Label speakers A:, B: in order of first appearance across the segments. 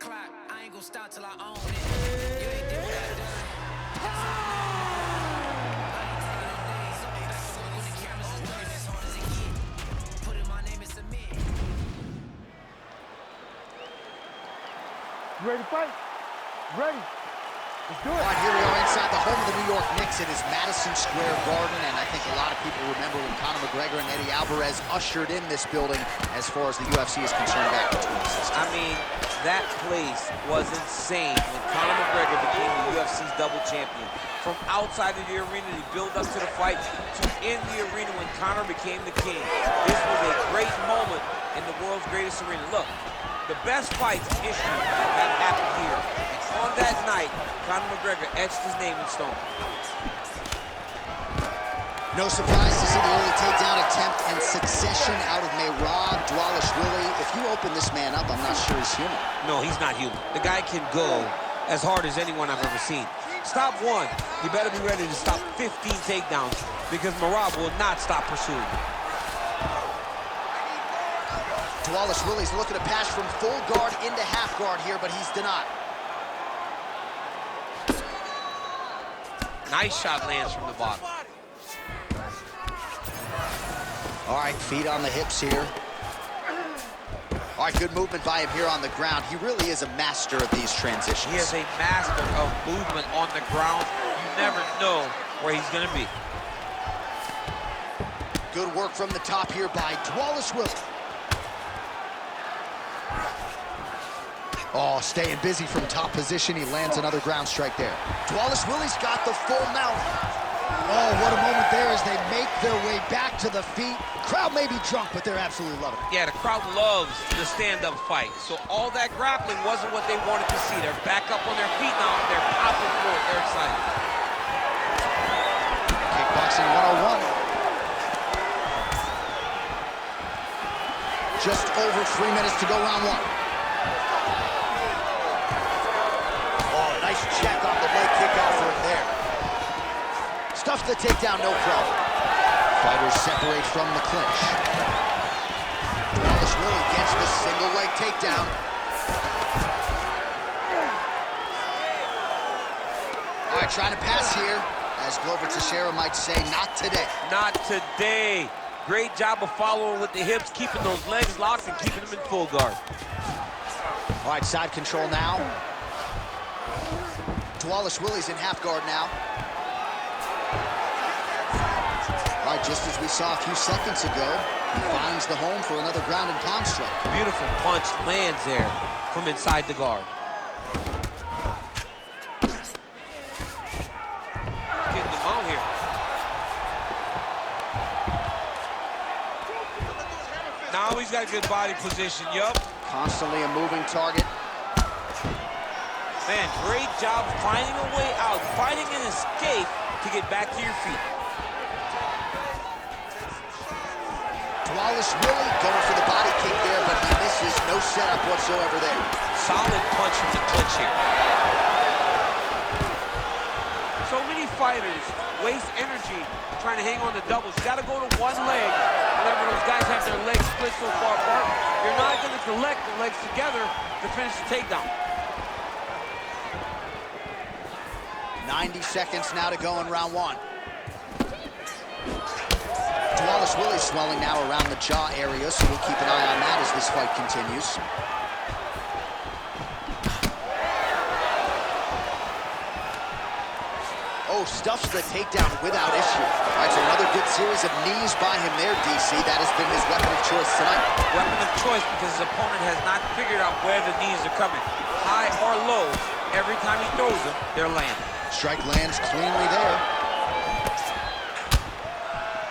A: clock. I ain't gonna stop till I own it. You ain't did what I done. I ain't taking no days. Back to work when the cameras is done. As hard as it get. Put in my name and submit.
B: You ready to fight? Ready. Let's do it.
C: All right, here we are inside the home of the New York Knicks. It is Madison Square Garden, and I think a lot of people remember when Conor McGregor and Eddie Alvarez ushered in this building as far as the UFC is concerned back in 2016.
D: I mean, that place was insane when Conor McGregor became the UFC's double champion. From outside of the arena to build up to the fight, to in the arena when Conor became the king. This was a great moment in the world's greatest arena. Look, the best fights in history have happened here. And on that night, Conor McGregor etched his name in stone.
C: No surprise to see the early takedown attempt in succession out of Merab. If you open this man up, I'm not sure he's human.
D: No, he's not human. The guy can go as hard as anyone I've ever seen. Stop one, you better be ready to stop 15 takedowns because Merab will not stop pursuing.
C: Willie's looking to pass from full guard into half guard here, but he's denied.
D: Nice shot lands from the bottom.
C: All right, feet on the hips here. All right, good movement by him here on the ground. He really is a master of these transitions.
D: He is a master of movement on the ground. You never know where he's going to be.
C: Good work from the top here by Willie. Oh, staying busy from top position. He lands another ground strike there. Willie's got the full mount. Oh, what a moment there as they make their way back to the feet. Crowd may be drunk, but they're absolutely loving it.
D: Yeah, the crowd loves the stand-up fight. So all that grappling wasn't what they wanted to see. They're back up on their feet now. They're popping for it. They're excited.
C: Kickboxing 101. Just over 3 minutes to go, round one. Oh, nice check on the leg kick out for him there. Stuffs the takedown, no problem. Fighters separate from the clinch. Willie gets the single leg takedown. All right, trying to pass here. As Glover Teixeira might say, not today.
D: Not today. Great job of following with the hips, keeping those legs locked and keeping them in full guard.
C: All right, side control now. Willie's in half guard now. All right, just as we saw a few seconds ago, he finds the home for another ground and pound strike.
D: Beautiful punch lands there from inside the guard. Getting them out here. Now he's got a good body position, yup.
C: Constantly a moving target.
D: Man, great job finding a way out, finding an escape to get back to your feet.
C: Willie going for the body kick there, but he misses. No setup whatsoever there.
D: Solid punch from the clinch here. So many fighters waste energy trying to hang on to doubles. You got to go to one leg. Whenever those guys have their legs split so far apart, you're not going to collect the legs together to finish the takedown.
C: 90 seconds now to go in round one. Willie's swelling now around the jaw area, so we'll keep an eye on that as this fight continues. Oh, stuffs the takedown without issue. All right, so another good series of knees by him there, DC. That has been his weapon of choice tonight.
D: Weapon of choice because his opponent has not figured out where the knees are coming. High or low, every time he throws them, they're landing.
C: Strike lands cleanly there.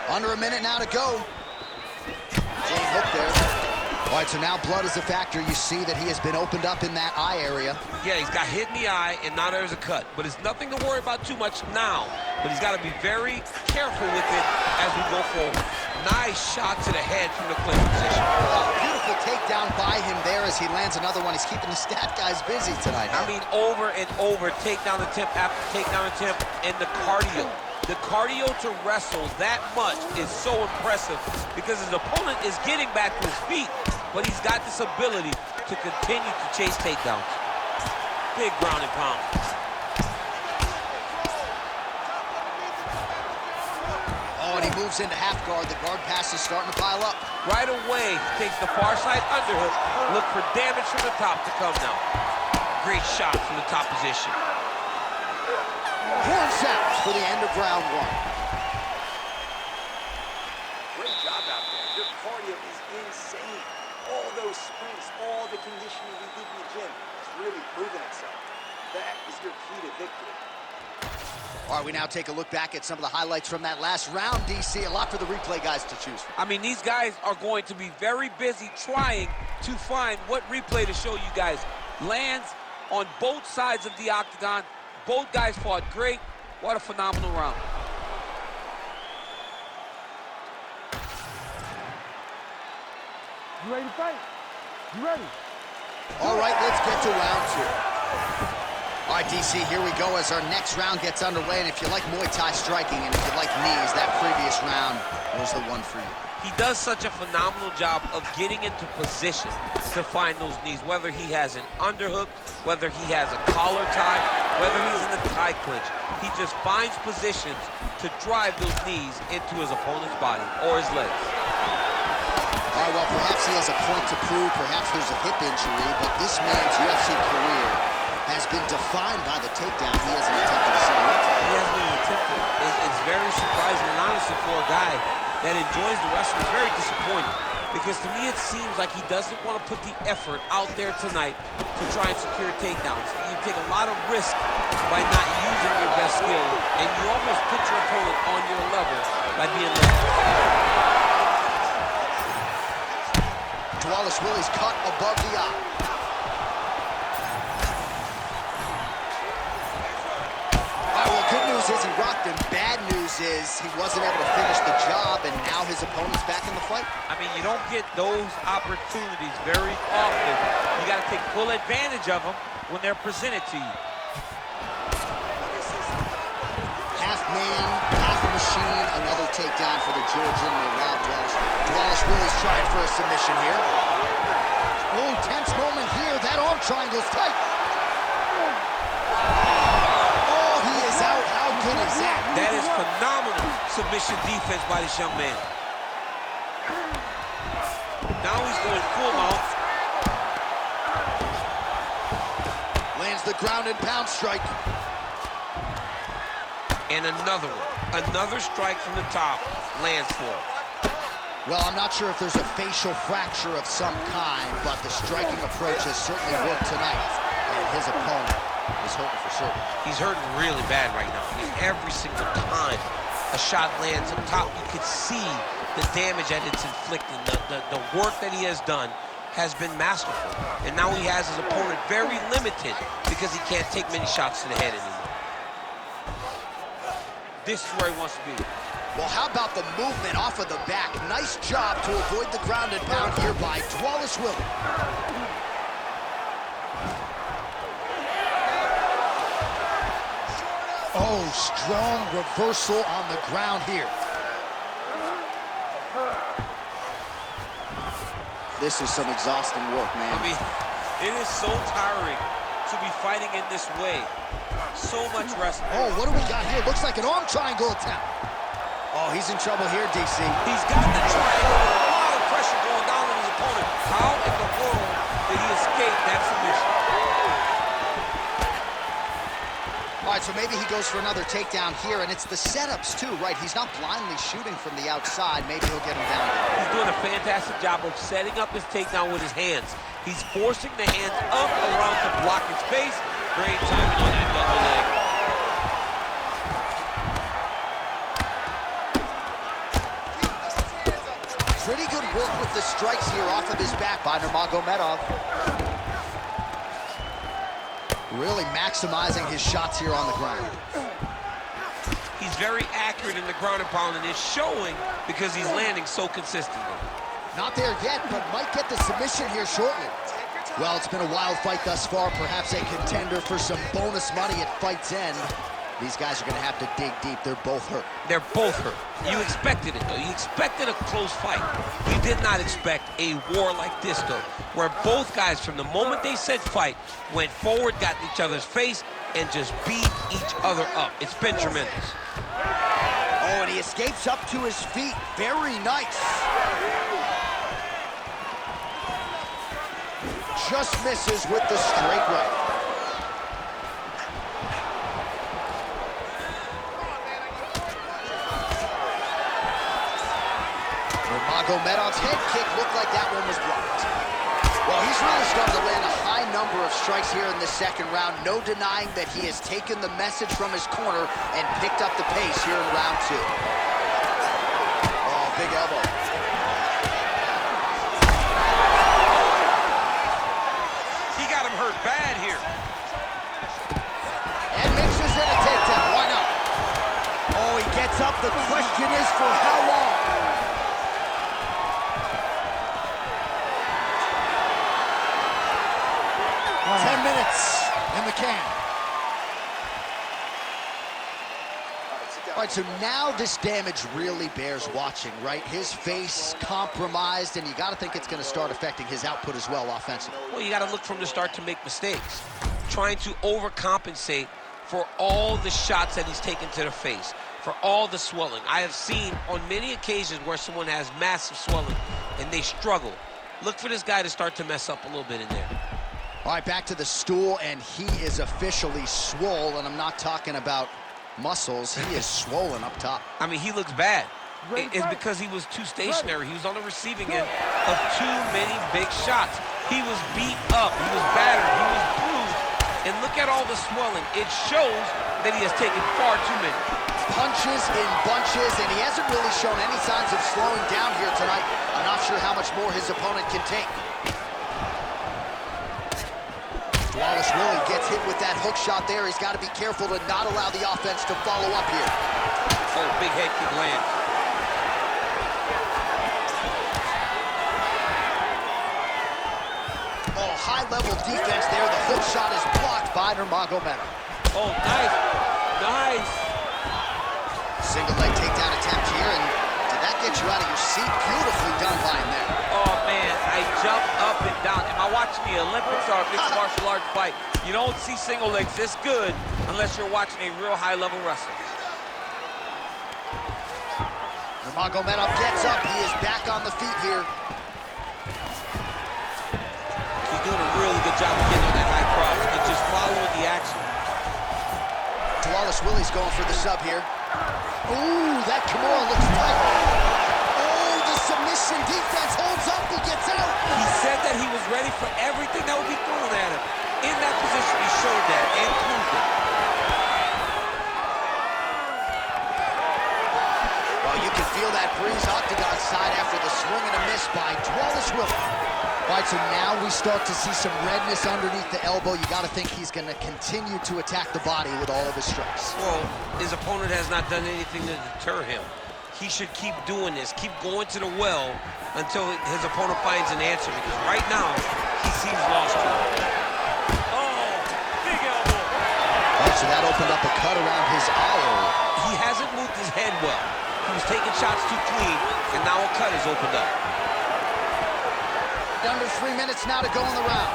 C: Under a minute now to go. Clean hook there. All right, so now blood is a factor. You see that he has been opened up in that eye area.
D: Yeah, he's got hit in the eye, and now there's a cut. But it's nothing to worry about too much now. But he's got to be very careful with it as we go forward. Nice shot to the head from the clinch position.
C: Beautiful takedown by him there as he lands another one. He's keeping the stat guys busy tonight.
D: I mean, over and over, takedown attempt after takedown attempt, and the cardio. The cardio to wrestle that much is so impressive because his opponent is getting back to his feet, but he's got this ability to continue to chase takedowns. big ground and pound.
C: Oh, and he moves into half guard. The guard pass is starting to pile up.
D: Right away, takes the far side underhook. Look for damage from the top to come now. Great shot from the top position.
C: Horn sounds for the end of round one.
E: Great job out there. Your cardio is insane. All those sprints, all the conditioning you did in the gym, it's really proven itself. That is your key to victory.
C: All right, we now take a look back at some of the highlights from that last round, DC. A lot for the replay guys to choose from.
D: I mean, these guys are going to be very busy trying to find what replay to show you guys. Lands on both sides of the octagon. Both guys fought great. What a phenomenal round.
B: You ready to fight? You ready?
C: All right, let's get to round two. All right, DC, here we go as our next round gets underway. And if you like Muay Thai striking and if you like knees, that previous round was the one for you.
D: He does such a phenomenal job of getting into position to find those knees, whether he has an underhook, whether he has a collar tie, whether he's in a tie clinch. He just finds positions to drive those knees into his opponent's body or his legs.
C: All right, well, perhaps he has a point to prove. Perhaps there's a hip injury, but this man's UFC career has been defined by the takedown. He hasn't attempted a single one.
D: He hasn't even attempted. It's very surprising, and honestly, for a guy that enjoys the wrestling, it's very disappointing. Because to me, it seems like he doesn't want to put the effort out there tonight to try and secure takedowns. You take a lot of risk by not using your best skill, and you almost put your opponent on your level by being left.
C: Wallace Willie's cut above the eye. All right, well, good news is he rocked him. Bad news is he wasn't able to finish the job, and now his opponent's back in the fight.
D: I mean, you don't get those opportunities very often. You got to take full advantage of them when they're presented to you.
C: Half man, half a machine. Another takedown for the Georgian Merab. Wallace Willie's trying for a submission here. Oh, tense moment here. That arm triangle's tight. Oh, he is out. How good is that?
D: That is phenomenal submission defense by this young man. Now he's going full mount.
C: Lands the ground and pound strike.
D: And another one. Another strike from the top. Lands for him.
C: Well, I'm not sure if there's a facial fracture of some kind, but the striking approach has certainly worked tonight. And his opponent is hurting for certain.
D: He's hurting really bad right now. I mean, every single time a shot lands up top, you could see the damage that it's inflicting. The work that he has done has been masterful. And now he has his opponent very limited because he can't take many shots to the head anymore. This is where he wants to be.
C: Well, how about the movement off of the back? Nice job to avoid the ground and pound here by Wallace Willie. Oh, strong reversal on the ground here. This is some exhausting work, man.
D: I mean, it is so tiring to be fighting in this way. So much wrestling.
C: Oh, what do we got here? Looks like an arm triangle attempt. Oh, he's in trouble here, DC.
D: He's got the triangle with a lot of pressure going down on his opponent. How in the world did he escape that submission?
C: All right, so maybe he goes for another takedown here, and it's the setups too, right? He's not blindly shooting from the outside. Maybe he'll get him down.
D: He's doing a fantastic job of setting up his takedown with his hands. He's forcing the hands up around to block his face. Great timing on that double leg.
C: Pretty good work with the strikes here off of his back by Nurmagomedov. Really maximizing his shots here on the ground.
D: He's very accurate in the ground and pound, and it's showing because he's landing so consistently.
C: Not there yet, but might get the submission here shortly. Well, it's been a wild fight thus far. Perhaps a contender for some bonus money at fight's end. These guys are going to have to dig deep. They're both hurt.
D: They're both hurt. You expected it, though. You expected a close fight. You did not expect a war like this, though, where both guys, from the moment they said fight, went forward, got in each other's face, and just beat each other up. It's been tremendous.
C: Oh, and he escapes up to his feet. Very nice. Just misses with the straight right. Nurmagomedov's head kick looked like that one was blocked. Well, he's really starting to land a high number of strikes here in the second round. No denying that he has taken the message from his corner and picked up the pace here in round 2. Oh, big elbow.
D: He got him hurt bad here.
C: And mixes in a takedown. Why not? Oh, he gets up. The question is for how long? In the can. All right, so now this damage really bears watching, right? His face compromised, and you got to think it's going to start affecting his output as well offensively.
D: Well, you got to look from the start to make mistakes. Trying to overcompensate for all the shots that he's taken to the face, for all the swelling. I have seen on many occasions where someone has massive swelling and they struggle. Look for this guy to start to mess up a little bit in there.
C: All right, back to the stool, and he is officially swole, and I'm not talking about muscles. He is swollen up top.
D: I mean, he looks bad. It's because he was too stationary. He was on the receiving end of too many big shots. He was beat up. He was battered. He was bruised. And look at all the swelling. It shows that he has taken far too many.
C: Punches in bunches, and he hasn't really shown any signs of slowing down here tonight. I'm not sure how much more his opponent can take. Wallace Willie gets hit with that hook shot there. He's got to be careful to not allow the offense to follow up here.
D: Oh, big head kick lands.
C: Oh, high-level defense there. The hook shot is blocked by Nurmagomedov.
D: Oh, nice. Nice.
C: Single leg takedown attempt here, and did that get you out of your seat? Beautifully done by him there.
D: Oh, man, I jumped up and down. Am I watching the Olympics or a mixed martial arts fight? You don't see single legs this good unless you're watching a real high-level wrestler.
C: Nurmagomedov gets up. He is back on the feet here.
D: He's doing a really good job of getting on that high cross and just following the action.
C: Wallace Willie's going for the sub here. Ooh, that Kimura looks tight. Oh, the submission defense holds up. He gets out.
D: He said that he was ready for everything that would be thrown at him. In that position, he showed that and proved it.
C: Well, you can feel that breeze octagon side after the swing and a miss by Wallace Willie. All right, so now we start to see some redness underneath the elbow. You got to think he's going to continue to attack the body with all of his strikes.
D: Well, his opponent has not done anything to deter him. He should keep doing this, keep going to the well until his opponent finds an answer, because right now, he seems lost to it. Oh, big elbow.
C: All right, so that opened up a cut around his eye.
D: He hasn't moved his head well. He was taking shots too clean, and now a cut has opened up.
C: Under 3 minutes now to go in the round.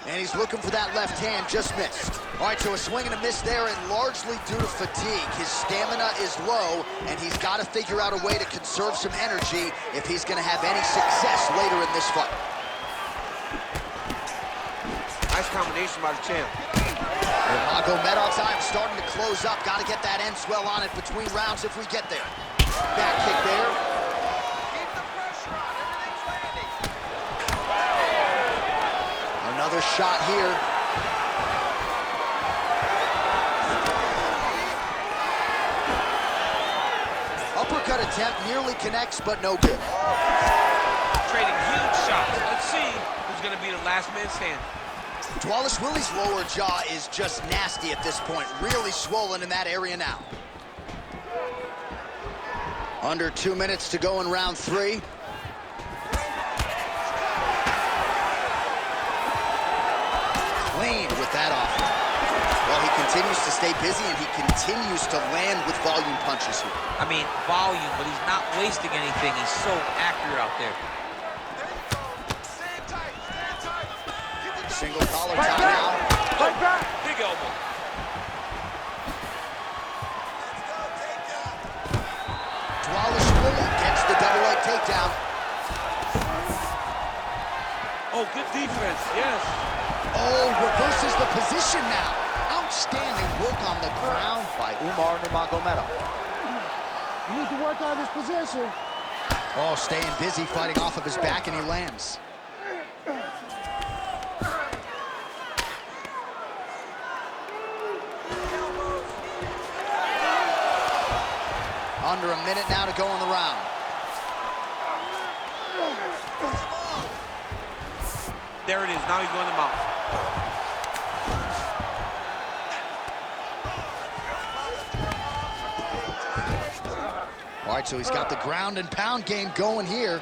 C: And he's looking for that left hand, just missed. All right, so a swing and a miss there, and largely due to fatigue. His stamina is low, and he's got to figure out a way to conserve some energy if he's going to have any success later in this fight.
D: Nice combination by the champ.
C: Nurmagomedov's time starting to close up. Got to get that end swell on it between rounds if we get there. Back kick there.
E: Keep the pressure on. Everything's landing.
C: Another shot here. Uppercut attempt nearly connects, but no good.
D: Trading huge shots. Let's see who's going to be the last man standing.
C: Wallace Willie's lower jaw is just nasty at this point. Really swollen in that area now. Under 2 minutes to go in round 3. Clean with that offense. Well, he continues to stay busy, and he continues to land with volume punches here.
D: I mean, volume, but he's not wasting anything. He's so accurate out there.
C: Single collar tie now.
B: Fight back!
D: Big elbow.
C: Dwalishvili gets the double leg takedown.
D: Oh, good defense, yes.
C: Oh, reverses the position now. Outstanding work on the ground by Nurmagomedov.
B: You need to work on this position.
C: Oh, staying busy, fighting off of his back, and he lands. Under a minute now to go in the round.
D: There it is, now he's going to mount.
C: All right, so he's got the ground and pound game going here.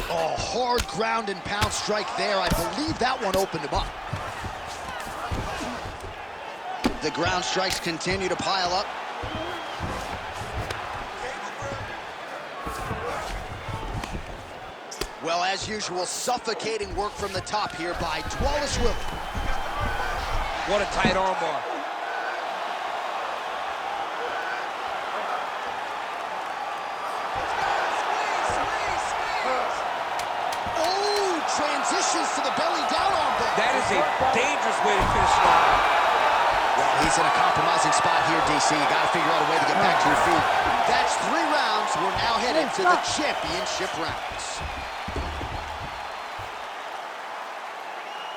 C: Oh, hard ground and pound strike there. I believe that one opened him up. The ground strikes continue to pile up. Well, as usual, suffocating work from the top here by Dwalishvili.
D: What a tight armbar.
C: Oh, transitions to the belly down armbar.
D: That is a dangerous way to finish it off.
C: Well, he's in a compromising spot here, DC. You got to figure out a way to get back to your feet. That's 3 rounds. We're now headed to the championship rounds.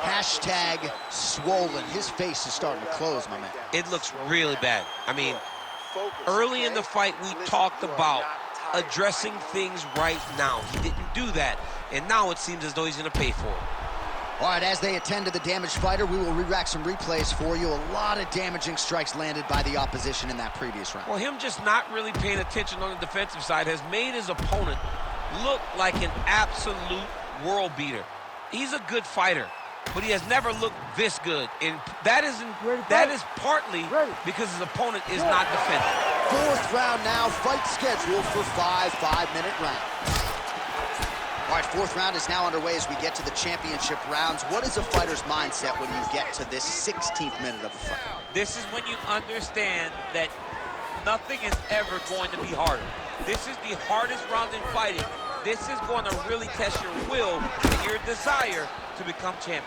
C: Hashtag swollen. His face is starting to close, my man.
D: It looks really bad. I mean, early in the fight, we talked about addressing things right now. He didn't do that, and now it seems as though he's going to pay for it.
C: All right, as they attend to the damaged fighter, we will re-rack some replays for you. A lot of damaging strikes landed by the opposition in that previous round.
D: Well, him just not really paying attention on the defensive side has made his opponent look like an absolute world beater. He's a good fighter, but he has never looked this good, and that is partly because his opponent is not defending.
C: 4th round now, fight scheduled for 5 5-minute rounds. All right, 4th round is now underway as we get to the championship rounds. What is a fighter's mindset when you get to this 16th minute of a fight?
D: This is when you understand that nothing is ever going to be harder. This is the hardest round in fighting. This is going to really test your will and your desire to become champion.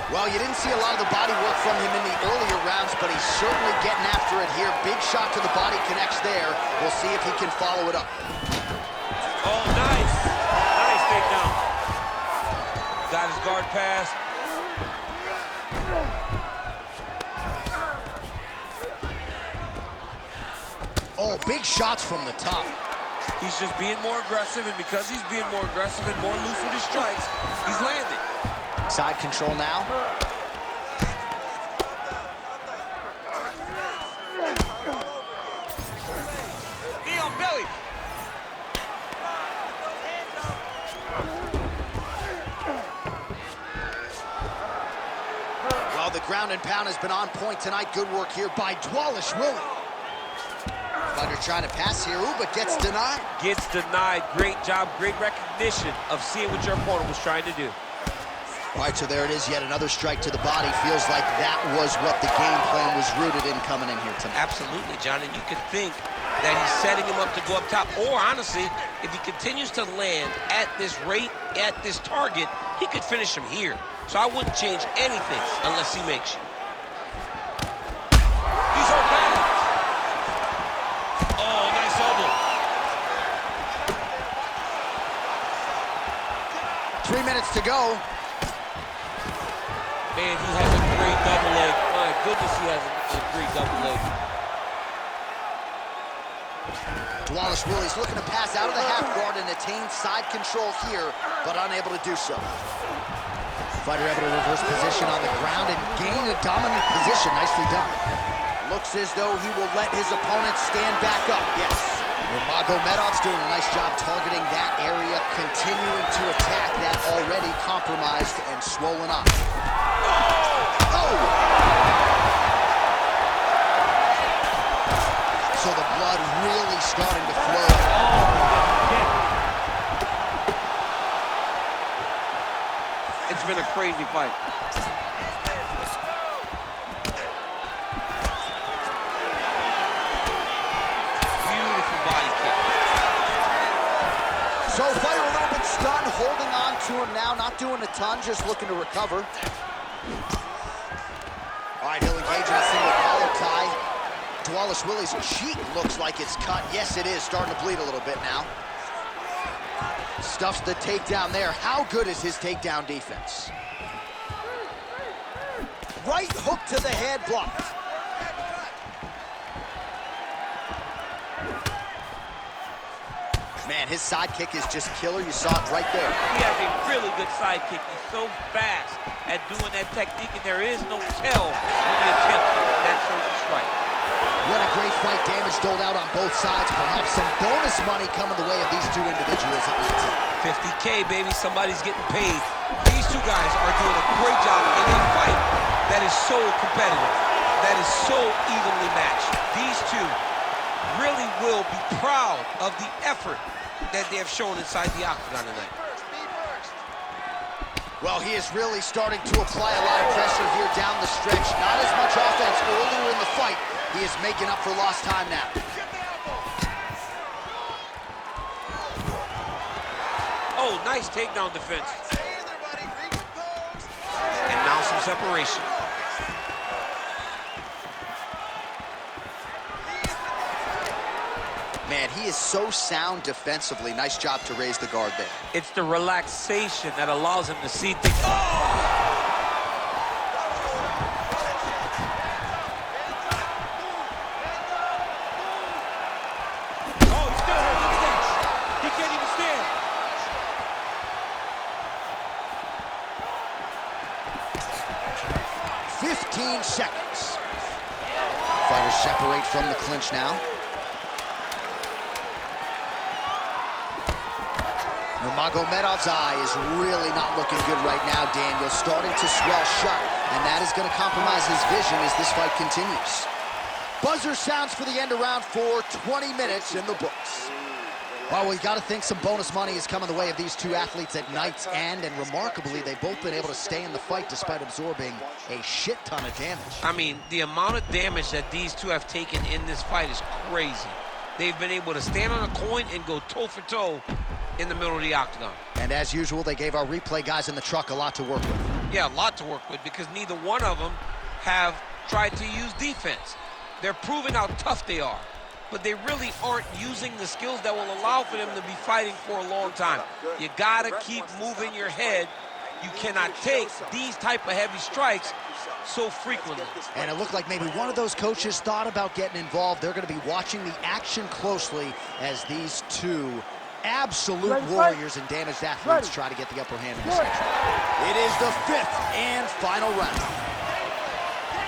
C: Well, you didn't see a lot of the body work from him in the earlier rounds, but he's certainly getting after it here. Big shot to the body connects there. We'll see if he can follow it up.
D: Oh, nice. Nice takedown. Got his guard pass.
C: Oh, big shots from the top.
D: He's just being more aggressive, and because he's being more aggressive and more loose with his strikes, he's landing.
C: Side control now.
D: Knee on belly.
C: Well, the ground and pound has been on point tonight. Good work here by Dwalishvili. Fighter trying to pass here, ooh, but gets denied.
D: Gets denied. Great job, great recognition of seeing what your opponent was trying to do.
C: All right, so there it is, yet another strike to the body. Feels like that was what the game plan was rooted in coming in here tonight.
D: Absolutely, John, and you could think that he's setting him up to go up top. Or, honestly, if he continues to land at this rate, at this target, he could finish him here. So I wouldn't change anything unless he makes you. He's hurt bad. Oh, nice elbow.
C: 3 minutes to go.
D: Man, he has a great double leg. My goodness, he has a great double leg.
C: Dwalishvili's looking to pass out of the half guard and attain side control here, but unable to do so. Fighter able to reverse position on the ground and gain a dominant position. Nicely done. Looks as though he will let his opponent stand back up. Yes. Nurmagomedov's doing a nice job targeting that area, continuing to attack that already compromised and swollen up. Oh! So the blood really starting to flow.
D: It's been a crazy fight. Beautiful body kick.
C: So fighter a little bit stunned, holding on to him now, not doing a ton, just looking to recover. All right, he'll engage in a single collar tie. Wallace Willie's cheek looks like it's cut. Yes, it is, starting to bleed a little bit now. Stuffs the takedown there. How good is his takedown defense? Right hook to the head, blocked. Man, his sidekick is just killer. You saw it right there.
D: He has a really good sidekick. He's so fast at doing that technique, and there is no tell when he attempts that certain strike.
C: What a great fight. Damage doled out on both sides. Perhaps some bonus money coming the way of these two individuals at night.
D: 50K, baby. Somebody's getting paid. These two guys are doing a great job in a fight that is so competitive, that is so evenly matched. These two really will be proud of the effort that they have shown inside the octagon tonight.
C: Well, he is really starting to apply a lot of pressure here down the stretch. Not as much offense earlier in the fight. He is making up for lost time now.
D: Oh, nice takedown defense. And now some separation.
C: Man, he is so sound defensively. Nice job to raise the guard there.
D: It's the relaxation that allows him to see things. Oh! Oh, he's still hurt. Look at that. He can't even stand.
C: 15 seconds. Fighters separate from the clinch now. Nurmagomedov's eye is really not looking good right now, Daniel. Starting to swell shut, and that is going to compromise his vision as this fight continues. Buzzer sounds for the end of round 4, 20 minutes in the books. Well, we got to think some bonus money is coming the way of these two athletes at night's end, and remarkably, they've both been able to stay in the fight despite absorbing a shit ton of damage.
D: I mean, the amount of damage that these two have taken in this fight is crazy. They've been able to stand on a coin and go toe for toe in the middle of the octagon.
C: And as usual, they gave our replay guys in the truck a lot to work with.
D: Yeah, a lot to work with because neither one of them have tried to use defense. They're proving how tough they are, but they really aren't using the skills that will allow for them to be fighting for a long time. You gotta keep moving your head. You cannot take these type of heavy strikes so frequently.
C: And it looked like maybe one of those coaches thought about getting involved. They're going to be watching the action closely as these two absolute warriors and damaged athletes try to get the upper hand in this section. It is the 5th and final round.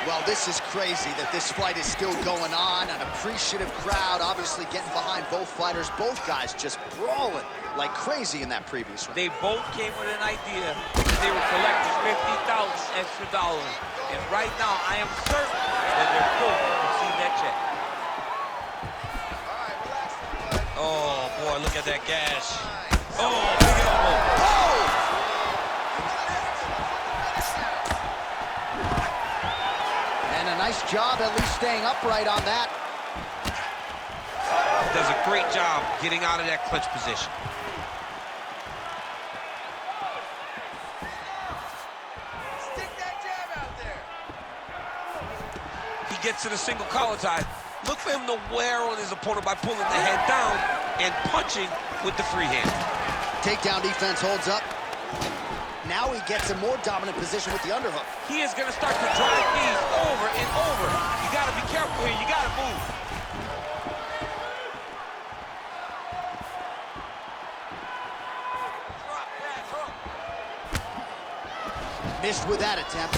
C: Well, this is crazy that this fight is still going on. An appreciative crowd obviously getting behind both fighters. Both guys just brawling like crazy in that previous round.
D: They both came with an idea that they would collect $50,000 extra dollars. And right now, I am certain that they're both going to receive that check. Oh, boy, look at that gash. Oh, big elbow.
C: Oh! And a nice job at least staying upright on that.
D: Does a great job getting out of that clinch position.
E: Stick that jab out there.
D: He gets to the single collar tie. Look for him to wear on his opponent by pulling the head down and punching with the free hand.
C: Takedown defense holds up. Now he gets a more dominant position with the underhook.
D: He is going to start to drive these over and over. You got to be careful here. You got to move.
C: Missed with that attempt.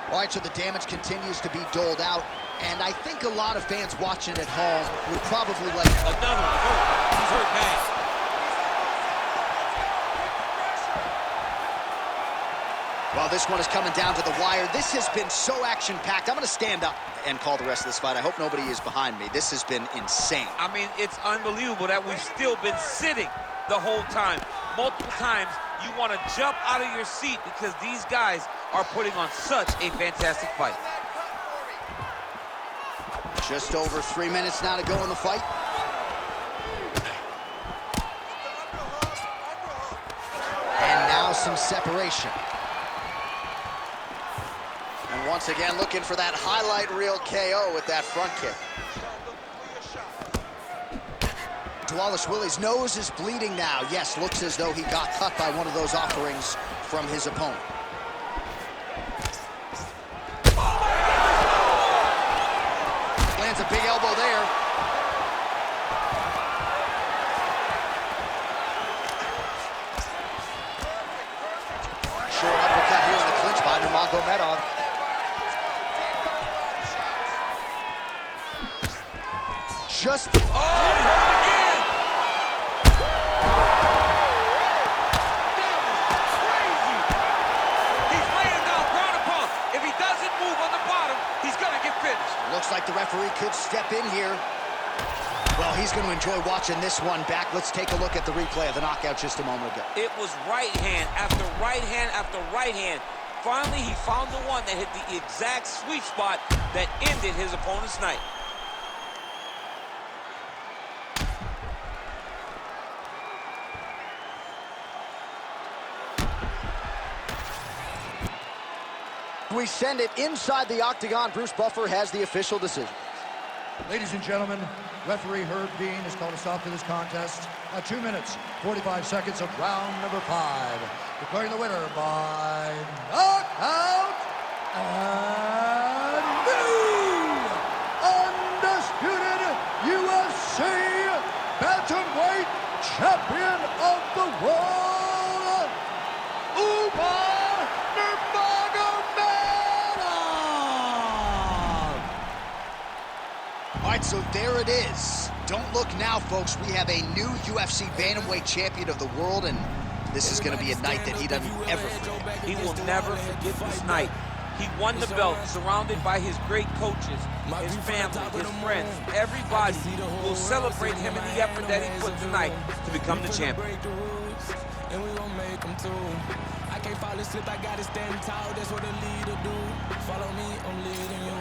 C: All right, so the damage continues to be doled out. And I think a lot of fans watching at home would probably like...
D: Another one hurt. He's hurt bad.
C: Well, this one is coming down to the wire. This has been so action-packed. I'm going to stand up and call the rest of this fight. I hope nobody is behind me. This has been insane.
D: I mean, it's unbelievable that we've still been sitting the whole time. Multiple times, you want to jump out of your seat because these guys are putting on such a fantastic fight.
C: Just over 3 minutes now to go in the fight. And now some separation. And once again, looking for that highlight reel KO with that front kick. Willy's nose is bleeding now. Yes, looks as though he got cut by one of those offerings from his opponent. Lands a big elbow there. Short uppercut here in the clinch by Nurmagomedov. Just... Looks like the referee could step in here. Well, he's going to enjoy watching this one back. Let's take a look at the replay of the knockout just a moment ago.
D: It was right hand after right hand after right hand. Finally, he found the one that hit the exact sweet spot that ended his opponent's night.
C: We send it inside the octagon. Bruce Buffer has the official decision.
B: Ladies and gentlemen, referee Herb Dean has called a stop to this contest at 2 minutes, 45 seconds of round number 5. Declaring the winner by knockout and new undisputed UFC bantamweight champion of the world,
C: All right, so there it is. Don't look now, folks. We have a new UFC bantamweight champion of the world, and this is going to be a night that he doesn't ever forget.
D: He will never forget this night. He won the belt, surrounded by his great coaches, his family, his friends. Everybody will celebrate him and the effort that he put tonight to become the champion.
F: And we gon' make them too. I can't fall asleep, I gotta stand tall, that's what a leader do. Follow me, I'm leading you.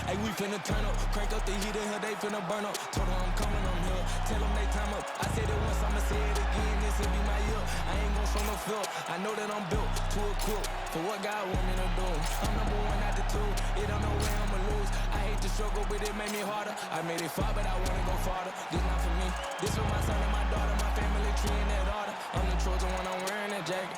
F: Hey, we finna turn up, crank up the heater, hell, they finna burn up. Told them I'm coming, I'm here, tell them they time up. I said it once, I'ma say it again, this'll be my year. I ain't gon' show no fear, I know that I'm built to equip for what God want me to do. I'm number 1 out the 2, it don't know where I'ma lose. I hate the struggle, but it made me harder. I made it far, but I wanna go farther. This not for me, this for my son and my daughter, my family tree and that order. I'm the Trojan when I'm wearing that jacket.